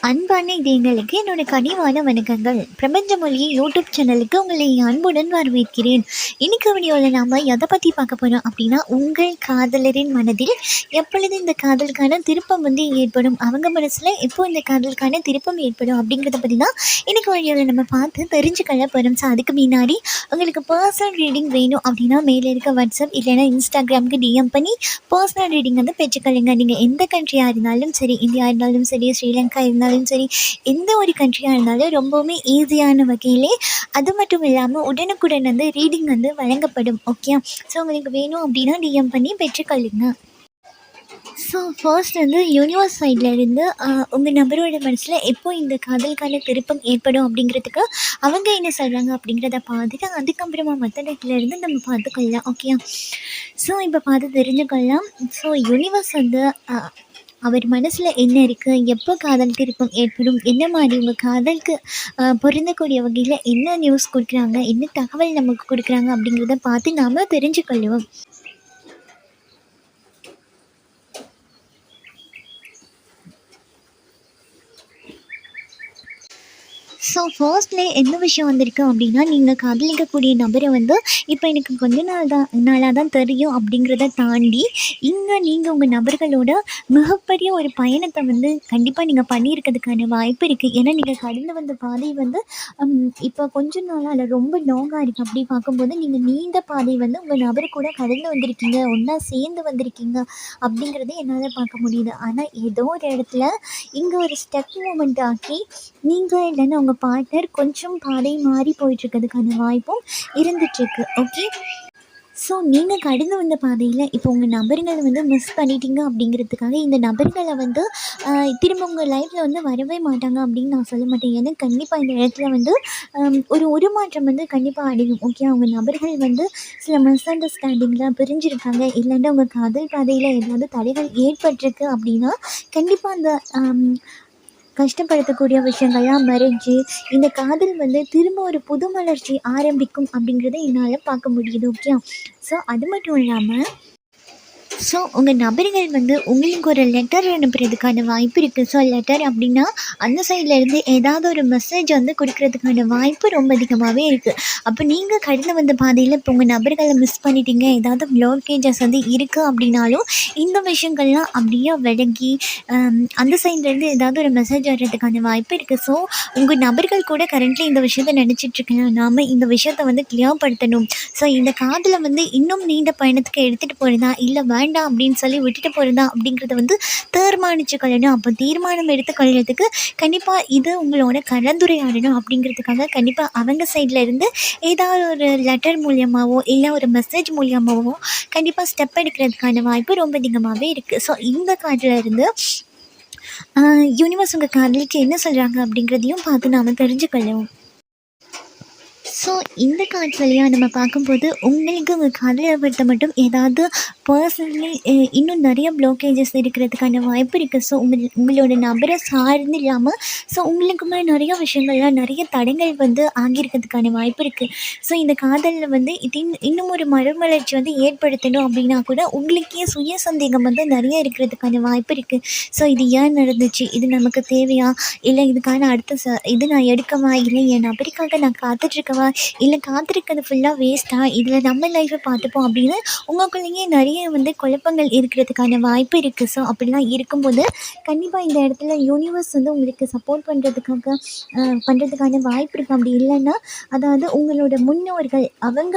அன்பான இதயங்களுக்கு என்னோட கனிவான வணக்கங்கள். பிரபஞ்ச மொழி யூடியூப் சேனலுக்கு உங்களை அன்புடன் வரவேற்கிறேன். இன்னைக்கு வீடியோவில் நாம் எதை பற்றி பார்க்க போகிறோம் அப்படின்னா, உங்கள் காதலரின் மனதில் எப்பொழுது இந்த காதலுக்கான திருப்பம் ஏற்படும், அவங்க மனசில் எப்போ இந்த காதலுக்கான திருப்பம் ஏற்படும் அப்படிங்கிறத பற்றி தான் இன்னைக்கு வீடியோவில் நம்ம பார்த்து தெரிஞ்சுக்கொள்ள போகிறோம். ஸோ அதுக்கு முன்னாடி உங்களுக்கு பர்சனல் ரீடிங் வேணும் அப்படின்னா மேலே இருக்க வாட்ஸ்அப் இல்லைன்னா இன்ஸ்டாகிராமுக்கு டிஎம் பண்ணி பர்சனல் ரீடிங் பெற்றுக்கொள்ளுங்க. நீங்கள் எந்த கண்ட்ரியாக இருந்தாலும் சரி, இந்தியா இருந்தாலும் சரி, ஸ்ரீலங்கா இருந்தாலும் சரி, எந்த ஒரு கண்ட்ரியாக இருந்தாலும் ரொம்பவுமே ஈஸியான வகையிலே, அது மட்டும் இல்லாமல் உடனுக்குடன் ரீடிங் வழங்கப்படும். ஓகே, ஸோ உங்களுக்கு வேணும் அப்படின்னா டிஎம் பண்ணி பெற்றுக்கொள்ளுங்க. ஸோ ஃபர்ஸ்ட் யூனிவர்ஸ் சைடில் இருந்து உங்கள் நபரோட மனசில் எப்போ இந்த காதலுக்கான திருப்பம் ஏற்படும் அப்படிங்கிறதுக்கு அவங்க என்ன சொல்கிறாங்க அப்படிங்கிறத பார்த்துட்டு அதுக்கப்புறமா மற்ற இடத்துலேருந்து நம்ம பார்த்துக்கொள்ளலாம். ஓகே, ஸோ இப்போ பார்த்து தெரிஞ்சுக்கொள்ளலாம். ஸோ யூனிவர்ஸ் அவர் மனசில் என்ன இருக்குது, எப்போ காதல் திருப்பம் ஏற்படும், என்ன மாதிரி உங்கள் காதலுக்கு பொருந்தக்கூடிய வகையில் என்ன நியூஸ் கொடுக்குறாங்க, என்ன தகவல் நமக்கு கொடுக்குறாங்க அப்படிங்கிறத பார்த்து நாம் தெரிஞ்சுக்கொள்ளுவோம். ஸோ ஃபர்ஸ்ட்லேயே என்ன விஷயம் வந்திருக்கு அப்படின்னா, நீங்கள் காதலிக்கக்கூடிய நபரை இப்போ எனக்கு கொஞ்ச நாளாக தான் தெரியும் அப்படிங்கிறத தாண்டி, இங்கே நீங்கள் உங்கள் நபர்களோட மிகப்பெரிய ஒரு பயணத்தை கண்டிப்பாக நீங்கள் பண்ணியிருக்கிறதுக்கான வாய்ப்பு இருக்குது. ஏன்னா நீங்கள் கடந்து வந்த பாதை இப்போ கொஞ்ச நாளாக இல்லை, ரொம்ப லாங்காக இருக்குது. அப்படி பார்க்கும்போது நீங்கள் நீண்ட பாதை உங்கள் நபர் கூட கடந்து வந்திருக்கீங்க, ஒன்றா சேர்ந்து வந்திருக்கீங்க அப்படிங்கிறத என்னால் பார்க்க முடியுது. ஆனால் ஏதோ ஒரு இடத்துல இங்கே ஒரு ஸ்டெப் மூமெண்ட் ஆக்கி நீங்கள் இல்லைன்னா உங்கள் பார்ட்னர் கொஞ்சம் பாதை மாறி போயிட்டுருக்கிறதுக்கான வாய்ப்பும் இருந்துகிட்ருக்கு. ஓகே, ஸோ நீங்கள் கடந்து வந்த பாதையில் இப்போ உங்கள் நபர்களை மிஸ் பண்ணிட்டீங்க அப்படிங்கிறதுக்காக இந்த நபர்களை திரும்ப உங்கள் லைஃப்பில் வரவே மாட்டாங்க அப்படின்னு நான் சொல்ல மாட்டேன். ஏன்னா கண்டிப்பாக இந்த இடத்துல ஒரு உருமாற்றம் கண்டிப்பாக அடையும். ஓகே, அவங்க நபர்கள் சில மிஸ் அண்டர்ஸ்டாண்டிங்கில் பிரிஞ்சிருக்காங்க, இல்லைன்னா உங்கள் காதல் பாதையில் ஏதாவது தடைகள் ஏற்பட்டிருக்கு அப்படின்னா கண்டிப்பாக அந்த கஷ்டப்படுத்தக்கூடிய விஷயங்கள்லாம் மறைஞ்சு இந்த காதல் திரும்ப ஒரு புது மலர்ச்சி ஆரம்பிக்கும் அப்படிங்கிறத என்னால் பார்க்க முடியுது. ஓகே, ஸோ அது மட்டும் இல்லாமல் உங்கள் நபர்கள் உங்களுக்கு ஒரு லெட்டர் அனுப்புறதுக்கான வாய்ப்பு இருக்குது. ஸோ லெட்டர் அப்படின்னா அந்த சைட்லேருந்து ஏதாவது ஒரு மெசேஜ் கொடுக்கறதுக்கான வாய்ப்பு ரொம்ப அதிகமாகவே இருக்குது. அப்போ நீங்கள் கடந்து வந்த பாதையில் இப்போ உங்கள் நபர்களை மிஸ் பண்ணிட்டீங்க, ஏதாவது ப்ளாக்கேஜஸ் இருக்குது அப்படின்னாலும் இந்த விஷயங்கள்லாம் அப்படியே விலகி அந்த சைட்லேருந்து ஏதாவது ஒரு மெசேஜ் வர்றதுக்கான வாய்ப்பு இருக்குது. ஸோ உங்கள் நபர்கள் கூட கரண்ட்லி இந்த விஷயத்தை நினச்சிட்ருக்கேன், நாம் இந்த விஷயத்தை கிளியர் படுத்தணும். ஸோ இந்த காதலை இன்னும் நீண்ட பயணத்துக்கு எடுத்துகிட்டு போகிறதா இல்லை வேண்டாம் அப்படின்னு சொல்லி விட்டுட்டு போகிறதா அப்படிங்கிறத தீர்மானிச்சுக்கொள்ளணும். அப்போ தீர்மானம் எடுத்துக்கொள்கிறதுக்கு கண்டிப்பாக இது உங்களோட கலந்துரையாடணும். அப்படிங்கிறதுக்காக கண்டிப்பாக அவங்க சைடில் இருந்து ஏதாவது ஒரு லெட்டர் மூலியமாகவோ இல்லை ஒரு மெசேஜ் மூலியமாகவோ கண்டிப்பாக ஸ்டெப் எடுக்கிறதுக்கான வாய்ப்பு ரொம்ப அதிகமாகவே இருக்குது. ஸோ இந்த காட்டில் இருந்து யூனிவர்ஸ் உங்கள் காதலுக்கு என்ன சொல்கிறாங்க அப்படிங்கிறதையும் பார்த்து நாம் தெரிஞ்சுக்கொள்ளுவோம். ஸோ இந்த கார்ட்ஸ் வழியாக நம்ம பார்க்கும்போது உங்களுக்கு உங்கள் காதலை பொறுத்த மட்டும் ஏதாவது பர்சனலி இன்னும் நிறைய ப்ளாக்கேஜஸ் இருக்கிறதுக்கான வாய்ப்பு இருக்குது. ஸோ உங்களோட நபரை சார்ந்து இல்லாமல் உங்களுக்குமே நிறைய விஷயங்கள்லாம் நிறைய தடங்கள் ஆகியிருக்கிறதுக்கான வாய்ப்பு இருக்குது. ஸோ இந்த காதலில் இது இன்னும் ஒரு மறுமலர்ச்சி ஏற்படுத்தணும் அப்படின்னா கூட உங்களுக்கே சுய சந்தேகம் நிறைய இருக்கிறதுக்கான வாய்ப்பு இருக்குது. ஸோ இது ஏன் நடந்துச்சு, இது நமக்கு தேவையா, இல்லை இதுக்கான அடுத்த இது நான் எடுக்கவா, இல்லை என் நபருக்காக நான் காத்துட்ருக்கவா, இல்லை காத்திருக்கிறது ஃபுல்லாக வேஸ்ட்டாக, இதில் நம்ம லைஃப்பை பார்த்துப்போம் அப்படின்னு உங்களுக்குள்ளேயே நிறைய குழப்பங்கள் இருக்கிறதுக்கான வாய்ப்பு இருக்குது. ஸோ அப்படிலாம் இருக்கும்போது கண்டிப்பாக இந்த இடத்துல யூனிவர்ஸ் உங்களுக்கு சப்போர்ட் பண்ணுறதுக்கான வாய்ப்பு இருக்குது. அப்படி இல்லைன்னா அதாவது உங்களோட முன்னோர்கள் அவங்க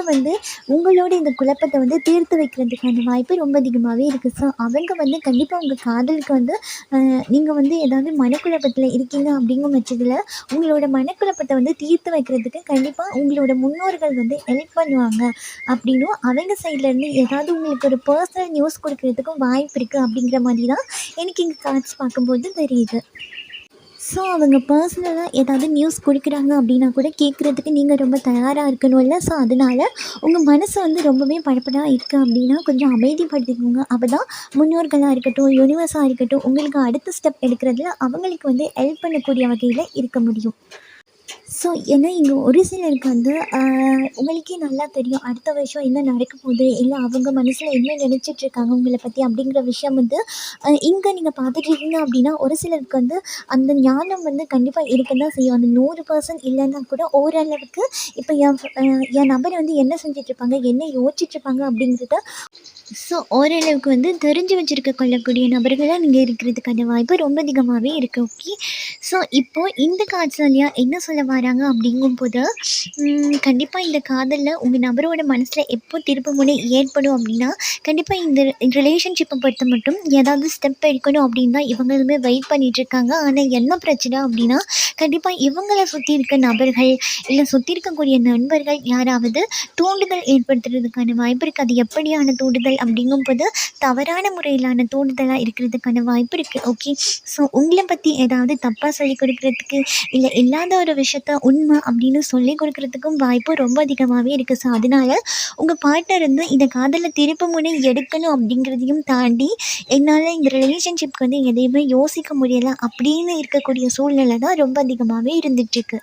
உங்களோட இந்த குழப்பத்தை தீர்த்து வைக்கிறதுக்கான வாய்ப்பு ரொம்ப அதிகமாகவே இருக்குது. ஸோ அவங்க கண்டிப்பாக உங்கள் காதலுக்கு நீங்கள் ஏதாவது மனக்குழப்பத்தில் இருக்கீங்க அப்படிங்கிற பட்சத்தில் உங்களோட மனக்குழப்பத்தை தீர்த்து வைக்கிறதுக்கு கண்டிப்பாக உங்களோட முன்னோர்கள் ஹெல்ப் பண்ணுவாங்க அப்படின்னும் அவங்க சைட்லேருந்து ஏதாவது உங்களுக்கு ஒரு பர்சனல் நியூஸ் கொடுக்கறதுக்கும் வாய்ப்பு இருக்குது அப்படிங்கிற மாதிரி தான் எனக்கு இங்கே கார்ட்ஸ் பார்க்கும்போது தெரியுது. ஸோ அவங்க பர்சனலாக ஏதாவது நியூஸ் கொடுக்குறாங்க அப்படின்னா கூட கேட்குறதுக்கு நீங்கள் ரொம்ப தயாராக இருக்கணும்ல. ஸோ அதனால் உங்கள் மனசு ரொம்பவே படப்படாக இருக்குது அப்படின்னா கொஞ்சம் அமைதிப்படுத்திக்கோங்க. அப்போ தான் முன்னோர்களாக இருக்கட்டும், யூனிவர்ஸாக இருக்கட்டும் உங்களுக்கு அடுத்த ஸ்டெப் எடுக்கிறதுல அவங்களுக்கு ஹெல்ப் பண்ணக்கூடிய வகையில் இருக்க முடியும். ஸோ ஏன்னா இங்கே ஒரு சிலருக்கு வந்து உங்களுக்கே நல்லா தெரியும் அடுத்த வருஷம் என்ன நடக்க போகுது, இல்லை அவங்க மனசில் என்ன நினச்சிட்டு இருக்காங்க உங்களை பற்றி அப்படிங்கிற விஷயம் வந்து இங்கே நீங்கள் பார்த்துட்ருக்கீங்க அப்படின்னா ஒரு சிலருக்கு வந்து அந்த ஞானம் வந்து கண்டிப்பாக இருக்க தான் செய்யும். அந்த 100% இல்லைன்னா கூட ஓரளவுக்கு இப்போ என் நபர் வந்து என்ன செஞ்சிட்ருப்பாங்க, என்ன யோசிச்சுட்ருப்பாங்க அப்படிங்கிறத ஸோ ஓரளவுக்கு வந்து தெரிஞ்சு வச்சுருக்க கொள்ளக்கூடிய நபர்களாக நீங்கள் இருக்கிறதுக்கான வாய்ப்பு ரொம்ப அதிகமாகவே இருக்குது. ஓகே. ஸோ இப்போது இந்த காட்சி வழியாக என்ன சொல்ல வராங்க அப்படிங்கும்போது கண்டிப்பாக இந்த காதலில் உங்கள் நபரோட மனசில் எப்போ திருப்புமுனை ஏற்படும் அப்படின்னா கண்டிப்பாக இந்த ரிலேஷன்ஷிப்பை பொறுத்த மட்டும் ஏதாவது ஸ்டெப் எடுக்கணும் அப்படின்னு தான் இவங்களுமே வெயிட் பண்ணிகிட்ருக்காங்க. ஆனால் என்ன பிரச்சனை அப்படின்னா கண்டிப்பாக இவங்களை சுற்றி இருக்க நபர்கள் இல்லை சுற்றி இருக்கக்கூடிய நண்பர்கள் யாராவது தூண்டுதல் ஏற்படுத்துறதுக்கான வாய்ப்பு இருக்குது. அது எப்படியான தூண்டுதல் அப்படிங்கும்போது தவறான முறையிலான தூண்டுதலாக இருக்கிறதுக்கான வாய்ப்பு இருக்குது. ஓகே. ஸோ உங்களை பற்றி ஏதாவது தப்பாக சொல்லிக் கொடுக்குறதுக்கு இல்லை இல்லாத ஒரு விஷயத்த உண்மை அப்படின்னு சொல்லிக் கொடுக்குறதுக்கும் வாய்ப்பு ரொம்ப அதிகமாகவே இருக்குது. ஸோ அதனால் உங்கள் பார்ட்னர் வந்து இந்த காதலில் திருப்பு முனை எடுக்கணும் அப்படிங்கிறதையும் தாண்டி என்னால் இந்த ரிலேஷன்ஷிப்க்கு வந்து எதையுமே யோசிக்க முடியலை அப்படின்னு இருக்கக்கூடிய சூழ்நிலை தான் ரொம்ப அதிகமாகவே இருந்துகிட்ருக்கு.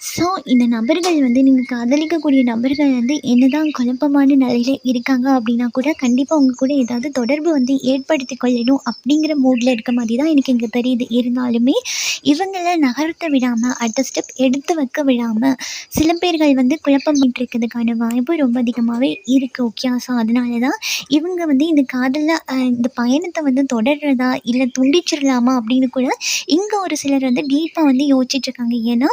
ஸோ இந்த நபர்கள் வந்து நீங்கள் காதலிக்கக்கூடிய நபர்கள் வந்து என்னதான் குழப்பமான நிலையில இருக்காங்க அப்படின்னா கூட கண்டிப்பாக உங்க கூட ஏதாவது தொடர்பு வந்து ஏற்படுத்தி கொள்ளணும் அப்படிங்கிற மூடில் இருக்க மாதிரி தான் எனக்கு இங்கே தெரியுது. இருந்தாலுமே இவங்களை நகர்த்த விடாமல் அடுத்த ஸ்டெப் எடுத்து வைக்க விடாமல் சில பேர்கள் வந்து குழப்பம் இருக்கிறதுக்கான வாய்ப்பு ரொம்ப அதிகமாகவே இருக்குது. ஓகே. ஸோ அதனால தான் இவங்க வந்து இந்த காதலில் இந்த பயணத்தை வந்து தொடர்றதா இல்லை துண்டிச்சிடலாமா அப்படின்னு கூட இங்கே ஒரு சிலர் வந்து டீப்பாக வந்து யோசிச்சுட்ருக்காங்க. ஏன்னா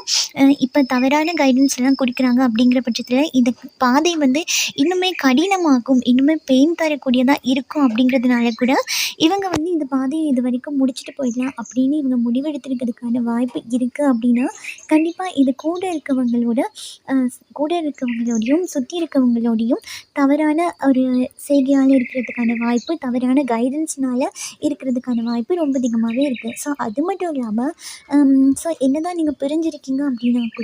இப்போ தவறான கைடன்ஸ்லாம் கொடுக்குறாங்க அப்படிங்கிற பட்சத்தில் இந்த பாதை வந்து இன்னுமே கடினமாகும், இன்னுமே பெயின் தரக்கூடியதாக இருக்கும். அப்படிங்கிறதுனால கூட இவங்க வந்து இந்த பாதையை இது வரைக்கும் முடிச்சுட்டு போயிடலாம் அப்படின்னு இவங்க முடிவெடுத்துருக்கிறதுக்கான வாய்ப்பு இருக்குது. அப்படின்னா கண்டிப்பாக இது கூட இருக்கவங்களோடையும் சுற்றி இருக்கவங்களோடையும் தவறான ஒரு செய்கையால் இருக்கிறதுக்கான வாய்ப்பு, தவறான கைடன்ஸ்னால் இருக்கிறதுக்கான வாய்ப்பு ரொம்ப அதிகமாகவே இருக்குது. ஸோ அது மட்டும் இல்லாமல் ஸோ என்ன தான் நீங்கள் பிரிஞ்சிருக்கீங்க அப்படின்னா கூட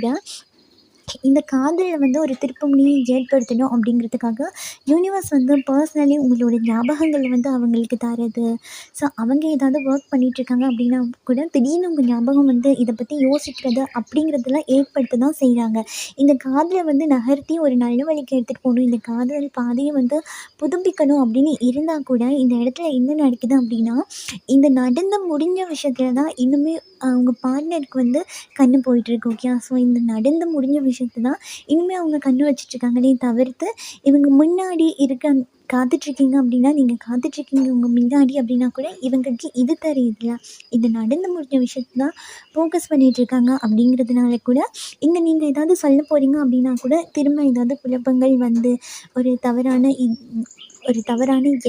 இந்த காதலில் வந்து ஒரு திருப்புமுனையை ஏற்படுத்தணும் அப்படிங்கிறதுக்காக யூனிவர்ஸ் வந்து பர்சனலி உங்களோட ஞாபகங்களை வந்து அவங்களுக்கு தரது. ஸோ அவங்க ஏதாவது ஒர்க் பண்ணிகிட்ருக்காங்க அப்படின்னா கூட திடீர்னு உங்கள் ஞாபகம் வந்து இதை பற்றி யோசிக்கிறது அப்படிங்கிறதெல்லாம் ஏற்படுத்த தான் செய்கிறாங்க. இந்த காதலை வந்து நகர்த்தி ஒரு நல்ல வழிக்கு எடுத்துகிட்டு போகணும், இந்த காதல் பாதையை வந்து புதுப்பிக்கணும் அப்படின்னு இருந்தால் கூட இந்த இடத்துல என்ன நடக்குது அப்படின்னா இந்த நடந்து முடிஞ்ச விஷயத்துல தான் இன்னுமே அவங்க பார்ட்னருக்கு வந்து கண்ணு போயிட்டுருக்கு. ஓகே. ஸோ இந்த நடந்து முடிஞ்ச விஷயத்த தான் இனிமேல் அவங்க கண்ணு வச்சிட்ருக்காங்களே தவிர்த்து இவங்க முன்னாடி காத்துட்ருக்கீங்க அப்படின்னா நீங்கள் காத்துட்ருக்கீங்க உங்க முன்னாடி அப்படின்னா கூட இவங்களுக்கு இது தெரியுதுல்ல, இந்த நடந்து முடிஞ்ச விஷயத்த தான் ஃபோக்கஸ் பண்ணிகிட்ருக்காங்க. அப்படிங்கிறதுனால கூட இங்கே நீங்கள் ஏதாவது சொல்ல போகிறீங்க அப்படின்னா கூட திரும்ப ஏதாவது குழப்பங்கள் வந்து ஒரு தவறான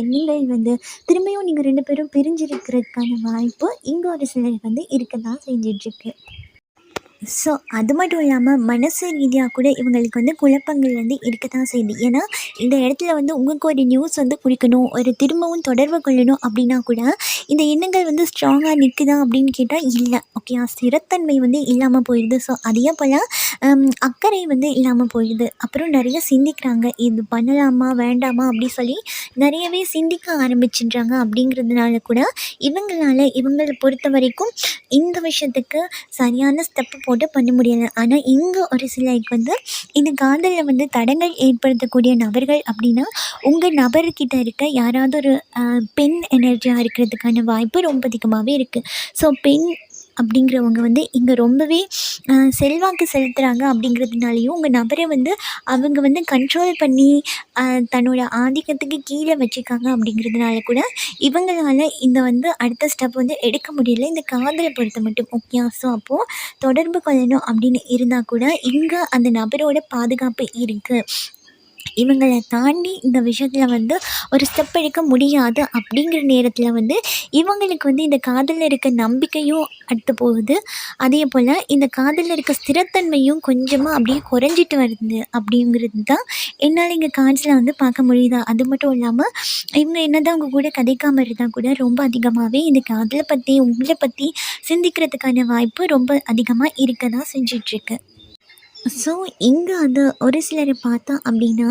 எண்ணங்கள் வந்து திரும்பியும் நீங்கள் 2 பேரும் பிரிஞ்சிருக்கிறதுக்கான வாய்ப்பு இங்கே ஒரு சிலர் வந்து இருக்க தான் செஞ்சிட்ருக்கு. ஸோ அது மட்டும் இல்லாமல் மனசு ரீதியாக கூட இவங்களுக்கு வந்து குழப்பங்கள் வந்து இருக்க தான் செய்யுது. ஏன்னா இந்த இடத்துல வந்து உங்களுக்கு ஒரு நியூஸ் வந்து குடிக்கணும், ஒரு திரும்பவும் தொடர்பு கொள்ளணும் அப்படின்னா கூட இந்த எண்ணங்கள் வந்து ஸ்ட்ராங்காக நிற்குதா அப்படின்னு கேட்டால் இல்லை. ஓகே. ஸ்திரத்தன்மை வந்து இல்லாமல் போயிடுது. ஸோ அதே போல் அக்கறை வந்து இல்லாமல் போயிடுது. அப்புறம் நிறைய சிந்திக்கிறாங்க, இது பண்ணலாமா வேண்டாமா அப்படி சொல்லி நிறையவே சிந்திக்க ஆரம்பிச்சிடுறாங்க. அப்படிங்கிறதுனால கூட இவங்களை பொறுத்த வரைக்கும் இந்த விஷயத்துக்கு சரியான ஸ்டெப்பு போட்டு பண்ண முடியலை. ஆனால் இங்கே ஒரு சிலருக்கு வந்து இந்த காதலில் வந்து தடங்கள் ஏற்படுத்தக்கூடிய நபர்கள் அப்படின்னா உங்கள் நபர்கிட்ட இருக்க யாராவது ஒரு பெண் எனர்ஜியாக இருக்கிறதுக்கான வாய்ப்பு ரொம்ப அதிகமாகவே இருக்குது. ஸோ பெண் அப்படிங்கிறவங்க வந்து இங்கே ரொம்பவே செல்வாக்கு செலுத்துகிறாங்க. அப்படிங்கிறதுனாலையும் உங்கள் நபரை வந்து அவங்க வந்து கண்ட்ரோல் பண்ணி தன்னோட ஆதிக்கத்துக்கு கீழே வச்சுருக்காங்க. அப்படிங்கிறதுனால கூட இவங்களால் இந்த வந்து அடுத்த ஸ்டெப் வந்து எடுக்க முடியல இந்த காதலை பொறுத்த மட்டும். ஓகே. ஸோ அப்போது தொடர்பு கொள்ளணும் அப்படின்னு இருந்தால் கூட இங்கே அந்த நபரோட பாதுகாப்பு இருக்குது. இவங்களை தாண்டி இந்த விஷயத்தில் வந்து ஒரு ஸ்டெப் எடுக்க முடியாது. அப்படிங்கிற நேரத்தில் வந்து இவங்களுக்கு வந்து இந்த காதலில் இருக்க நம்பிக்கையும் அடுத்து போகுது. அதே போல் இந்த காதலில் இருக்க ஸ்திரத்தன்மையும் கொஞ்சமாக அப்படியே குறைஞ்சிட்டு வருது. அப்படிங்கிறது தான் என்னால் இங்கே காட்சியில் வந்து பார்க்க முடியுது. அது மட்டும் இல்லாமல் இவங்க என்னதான் அவங்க கூட கதைக்காமல் இருந்தால் கூட ரொம்ப அதிகமாகவே இந்த காதலை பற்றி உங்களை பற்றி சிந்திக்கிறதுக்கான வாய்ப்பு ரொம்ப அதிகமாக இருக்க தான் செஞ்சிட்ருக்கு. ஸோ இங்கே அது ஒரு சிலரை பார்த்தா அப்படின்னா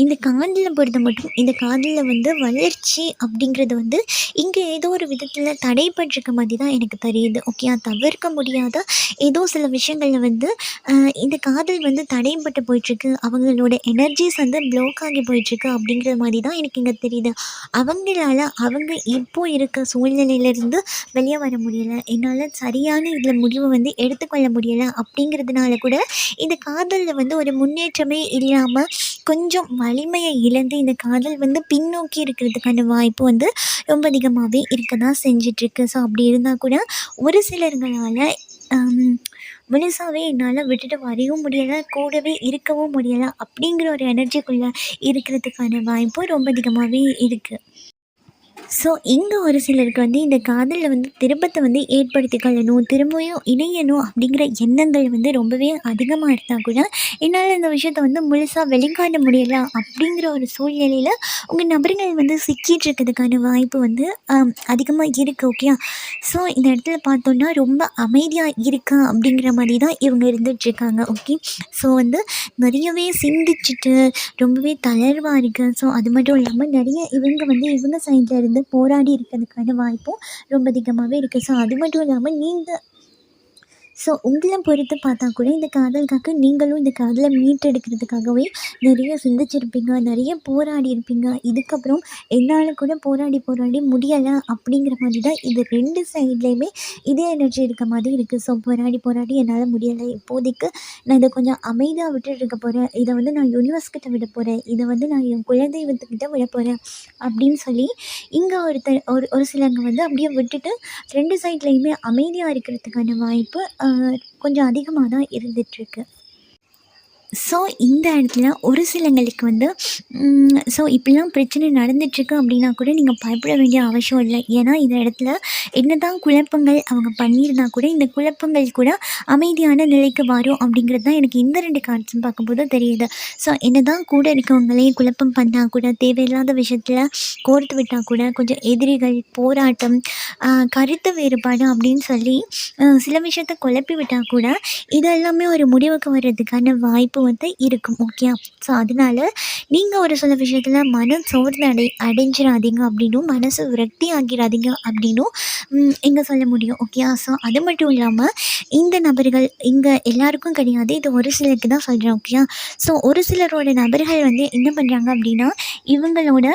இந்த காதலை பொறுத்த மட்டும் இந்த காதலில் வந்து வளர்ச்சி அப்படிங்கிறது வந்து இங்கே ஏதோ ஒரு விதத்தில் தடைப்பட்டிருக்க மாதிரி தான் எனக்கு தெரியுது. ஓகே, தவிர்க்க முடியாத ஏதோ சில விஷயங்களில் வந்து இந்த காதல் வந்து தடைப்பட்டு போயிட்டுருக்கு, அவங்களோட எனர்ஜிஸ் வந்து ப்ளோக் ஆகி போயிட்டுருக்கு அப்படிங்கிற மாதிரி தான் எனக்கு இங்கே தெரியுது. அவங்களால அவங்க இப்போ இருக்க சூழ்நிலையிலேருந்து வெளியே வர முடியலை, என்னால் சரியான இதில் முடிவு வந்து எடுத்துக்கொள்ள முடியலை அப்படிங்கிறதுனால கூட இந்த காதலில் வந்து ஒரு முன்னேற்றமே இல்லாமல் கொஞ்சம் வலிமையை இழந்து இந்த காதல் வந்து பின்னோக்கி இருக்கிறதுக்கான வாய்ப்பு வந்து ரொம்ப அதிகமாகவே இருக்க தான் செஞ்சிட்ருக்கு. ஸோ அப்படி இருந்தால் கூட ஒரு சிலர்களால் முழுசாவே என்னால் விட்டுட்டு வரையும் முடியலை, கூடவே இருக்கவும் முடியலை அப்படிங்கிற ஒரு எனர்ஜிக்குள்ளே இருக்கிறதுக்கான வாய்ப்பு ரொம்ப அதிகமாகவே இருக்குது. ஸோ இங்கே ஒரு சிலருக்கு வந்து இந்த காதலில் வந்து திருப்பத்தை வந்து ஏற்படுத்திக்கொள்ளணும், திரும்பியும் இணையணும் அப்படிங்கிற எண்ணங்கள் வந்து ரொம்பவே அதிகமாக இருந்தால் கூட என்னால் இந்த விஷயத்த வந்து முழுசாக வெளிக்காட்ட முடியலை அப்படிங்கிற ஒரு சூழ்நிலையில் உங்கள் நபர்கள் வந்து சிக்கிட்டு இருக்கிறதுக்கான வாய்ப்பு வந்து அதிகமாக இருக்குது. ஓகே, ஸோ இந்த இடத்துல பார்த்தோன்னா ரொம்ப அமைதியாக இருக்கா அப்படிங்கிற மாதிரி தான் இவங்க இருந்துகிட்ருக்காங்க. ஓகே, ஸோ வந்து நிறையவே சிந்திச்சுட்டு ரொம்பவே தளர்வாக இருக்குது. ஸோ அது மட்டும் இல்லாமல் நிறைய இவங்க வந்து இவங்க சைடில் இருந்து போராடி இருக்கிறதுக்கான வாய்ப்பும் ரொம்ப அதிகமாகவே இருக்குது. ஸோ அது மட்டும் இல்லாமல் நீங்கள் உங்களை பொறுத்து பார்த்தா கூட இந்த காதலுக்காக நீங்களும் இந்த காதலை மீட்டெடுக்கிறதுக்காகவே நிறைய சிந்திச்சிருப்பீங்க, நிறைய போராடி இருப்பீங்க. இதுக்கப்புறம் என்னால் கூட போராடி போராடி முடியலை அப்படிங்கிற மாதிரி தான் இது 2 சைட்லேயுமே இதே எனர்ஜி இருக்க மாதிரி இருக்குது. ஸோ போராடி போராடி என்னால் முடியலை, இப்போதைக்கு நான் இதை கொஞ்சம் அமைதியாக விட்டுட்டு இருக்க போகிறேன், இதை வந்து நான் யூனிவர்ஸ் கிட்ட விட போகிறேன், இதை வந்து நான் என் குலதெய்வத்துக்கிட்ட விட போகிறேன் அப்படின்னு சொல்லி இங்கே ஒரு சிலங்க வந்து அப்படியே விட்டுட்டு 2 சைட்லேயுமே அமைதியாக இருக்கிறதுக்கான வாய்ப்பு கொஞ்சம் அதிகமாக தான் இருந்துகிட்ருக்கு. ஸோ இந்த இடத்துல ஒரு சிலங்களுக்கு வந்து இப்படிலாம் பிரச்சனை நடந்துட்டுருக்கு அப்படின்னா கூட நீங்கள் பயப்பட வேண்டிய அவசியம் இல்லை. ஏன்னா இந்த இடத்துல என்ன தான் குழப்பங்கள் அவங்க பண்ணியிருந்தா கூட இந்த குழப்பங்கள் கூட அமைதியான நிலைக்கு வரும் அப்படிங்கிறது தான் எனக்கு இந்த 2 கார்ட்ஸும் பார்க்கும்போது தெரியுது. ஸோ என்ன தான் கூட இருக்கவங்களே குழப்பம் பண்ணால் கூட, தேவையில்லாத விஷயத்தில் கோர்த்து விட்டால் கூட, கொஞ்சம் எதிரிகள், போராட்டம், கருத்து வேறுபாடு அப்படின்னு சொல்லி சில விஷயத்த குழப்பி விட்டால் கூட இதெல்லாமே ஒரு முடிவுக்கு வர்றதுக்கான வாய்ப்பு வந்து இருக்கும். ஓகே, ஸோ அதனால நீங்கள் ஒரு சில விஷயத்தில் சோர்ந்து அடைஞ்சிடாதீங்க அப்படின்னும், மனசு விரக்தி ஆகிடாதீங்க அப்படின்னும் இங்கே சொல்ல முடியும். ஓகே, ஸோ அது மட்டும் இல்லாமல் இந்த நபர்கள் இங்கே எல்லாருக்கும் கிடையாது, இது ஒரு சிலருக்கு தான் சொல்கிறேன். ஓகே, ஸோ ஒரு சிலரோட நபர்கள் வந்து என்ன பண்ணுறாங்க அப்படின்னா இவங்களோட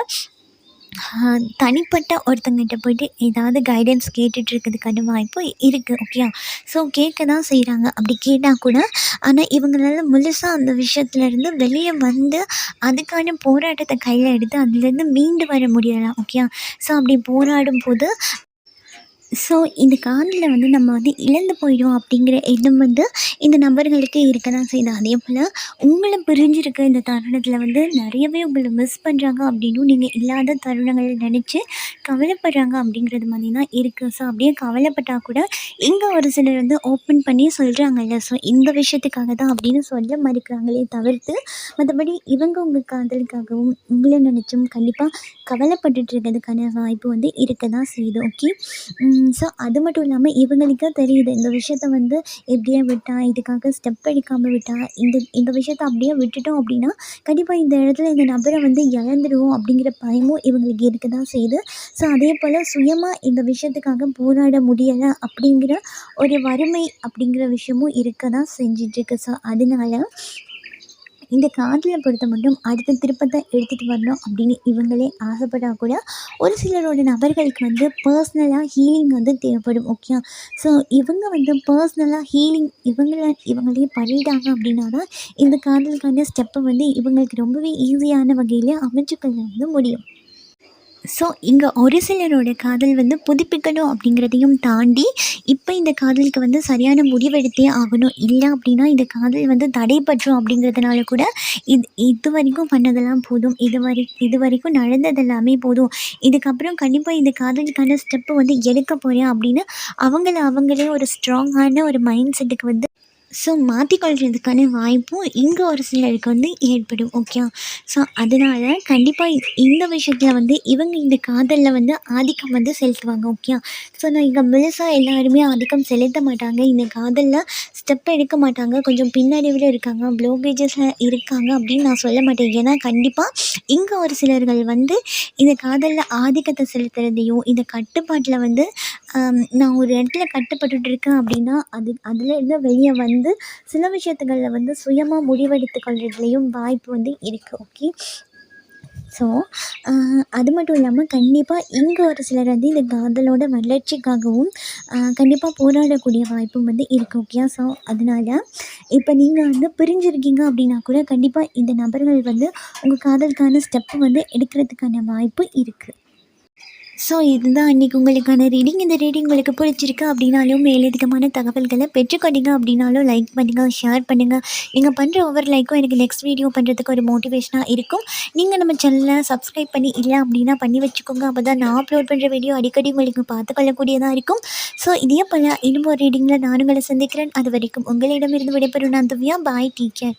தனிப்பட்ட ஒருத்தங்கிட்ட போய்ட்டு ஏதாவது கைடன்ஸ் கேட்டுட்டு இருக்கிறதுக்கான வாய்ப்பு இருக்குது. ஓகே, ஸோ கேட்க தான் செய்கிறாங்க. அப்படி கேட்டால் கூட ஆனால் இவங்களால முழுசாக அந்த விஷயத்துலேருந்து வெளியே வந்து அதுக்கான போராட்டத்தை கையில் எடுத்து அதுலேருந்து மீண்டு வர முடியலாம். ஓகே, ஸோ அப்படி போராடும் போது ஸோ இந்த காதலில் வந்து நம்ம வந்து இழந்து போயிடும் அப்படிங்கிற எண்ணம் வந்து இந்த நபர்களுக்கு இருக்க தான் செய்யுது. அதே போல் உங்களை பிரிஞ்சிருக்க இந்த தருணத்தில் வந்து நிறையவே உங்களை மிஸ் பண்ணுறாங்க அப்படின்னும், நீங்கள் இல்லாத தருணங்களை நினச்சி கவலைப்படுறாங்க அப்படிங்கிறது மாதிரி தான் இருக்குது. ஸோ அப்படியே கவலைப்பட்டால் கூட இங்கே ஒரு சிலர் வந்து ஓப்பன் பண்ணி சொல்கிறாங்கல்ல, ஸோ இந்த விஷயத்துக்காக தான் அப்படின்னு சொல்ல மறுக்கிறாங்களே தவிர்த்து, மற்றபடி இவங்க உங்கள் காதலுக்காகவும் உங்களை நினச்சும் கண்டிப்பாக கவலைப்பட்டுட்டு இருக்கிறதுக்கான வாய்ப்பு வந்து இருக்க தான் செய்யுது. ஓகே, ஸோ அது மட்டும் இல்லாமல் இவங்களுக்கே தெரியுது இந்த விஷயத்த வந்து எப்படியே விட்டா, இதுக்காக ஸ்டெப் எடுக்காமல் விட்டா, இந்த விஷயத்த அப்படியே விட்டுட்டோம் அப்படின்னா கண்டிப்பாக இந்த இடத்துல இந்த நபரை வந்து இழந்துடுவோம் அப்படிங்கிற பயமும் இவங்களுக்கு இருக்க தான் செய்யுது. ஸோ அதே போல் சுயமாக இந்த விஷயத்துக்காக போராட முடியலை அப்படிங்கிற ஒரு வறுமை அப்படிங்கிற விஷயமும் இருக்க தான் செஞ்சிட்ருக்கு. ஸோ அதனால இந்த காதலை பொறுத்த மட்டும் அடுத்த திருப்பத்தை எடுத்துகிட்டு வரணும் அப்படின்னு இவங்களே ஆசைப்பட்டால் கூட ஒரு சிலரோட நபர்களுக்கு வந்து பர்சனலாக ஹீலிங் வந்து தேவைப்படும். ஓகே, ஸோ இவங்க வந்து பர்சனலாக ஹீலிங் இவங்களே பண்ணிட்டாங்க அப்படின்னா தான் இந்த காதலுக்கான ஸ்டெப்பை வந்து இவங்களுக்கு ரொம்பவே ஈஸியான வகையில் அமைச்சுக்கொள்ள வந்து முடியும். ஸோ இங்கே ஒரு சிலரோட காதல் வந்து புதுப்பிக்கணும் அப்படிங்கிறதையும் தாண்டி இப்போ இந்த காதலுக்கு வந்து சரியான முடிவெடுத்தே ஆகணும், இல்லை அப்படின்னா இந்த காதல் வந்து தடைபற்றும் அப்படிங்கிறதுனால கூட இது வரைக்கும் பண்ணதெல்லாம் போதும், இது வரைக்கும் நடந்ததெல்லாமே போதும், இதுக்கப்புறம் கண்டிப்பாக இந்த காதலுக்கான ஸ்டெப்பு வந்து எடுக்க போகிறேன் அப்படின்னு அவங்களே ஒரு ஸ்ட்ராங்கான ஒரு மைண்ட் செட்டுக்கு வந்து ஸோ மாற்றிக்கொள்கிறதுக்கான வாய்ப்பும் இங்கே ஒரு சிலருக்கு வந்து ஏற்படும். ஓகே. ஸோ அதனால் கண்டிப்பாக இந்த விஷயத்தில் வந்து இவங்க இந்த காதலில் வந்து ஆதிக்கம் வந்து செலுத்துவாங்க. ஓகே. ஸோ நான் இங்கே முழுசாக எல்லாருமே ஆதிக்கம் செலுத்த மாட்டாங்க. இந்த காதலில் ஸ்டெப் எடுக்க மாட்டாங்க. கொஞ்சம் பின்னடைவில் இருக்காங்க, ப்ளோக்கேஜஸில் இருக்காங்க அப்படின்னு நான் சொல்ல மாட்டேன். ஏன்னா கண்டிப்பாக இங்கே ஒரு சிலர்கள் வந்து இந்த காதலில் ஆதிக்கத்தை செலுத்துறதையும் இந்த கட்டுப்பாட்டில் வந்து நான் ஒரு இடத்துல கட்டுப்பட்டுட்டு இருக்கேன் அப்படின்னா அதுலேருந்து வெளியே வந்து சில விஷயத்துகளில் வந்து சுயமாக முடிவெடுத்து கொள்றதுலேயும் வாய்ப்பு வந்து இருக்குது. ஓகே. ஸோ அது மட்டும் இல்லாமல் கண்டிப்பாக இங்கே ஒரு சிலர் வந்து இந்த காதலோட வளர்ச்சிக்காகவும் கண்டிப்பாக போராடக்கூடிய வாய்ப்பும் வந்து இருக்குது. ஓகே. ஸோ அதனால் இப்போ நீங்கள் வந்து பிரிஞ்சிருக்கீங்க அப்படின்னா கூட கண்டிப்பாக இந்த நபர்கள் வந்து உங்கள் காதலுக்கான ஸ்டெப்பு வந்து எடுக்கிறதுக்கான வாய்ப்பு இருக்குது. ஸோ இதுதான் அன்றைக்கி உங்களுக்கான ரீடிங். இந்த ரீடிங் உங்களுக்கு பிடிச்சிருக்கு அப்படின்னாலும் மேலதிகமான தகவல்களை பெற்றுக்கொண்டீங்க அப்படின்னாலும் லைக் பண்ணுங்கள், ஷேர் பண்ணுங்கள். நீங்கள் பண்ணுற ஒவ்வொரு லைக்கும் எனக்கு நெக்ஸ்ட் வீடியோ பண்ணுறதுக்கு ஒரு மோட்டிவேஷனாக இருக்கும். நீங்கள் நம்ம சேனலை சப்ஸ்கிரைப் பண்ணி இல்லை அப்படின்னா பண்ணி வச்சுக்கோங்க. அப்போ தான் நான் அப்லோட் பண்ணுற வீடியோ அடிக்கடி உங்களுக்கு பார்த்துக்கொள்ளக்கூடியதாக இருக்கும். ஸோ இதே போல் இன்னும் ஒரு ரீடிங்கில் நான் உங்களை சந்திக்கிறேன். அது வரைக்கும் உங்களிடமிருந்து விடைபெறும் நான் திவ்யா. பாய், டேக் கேர்.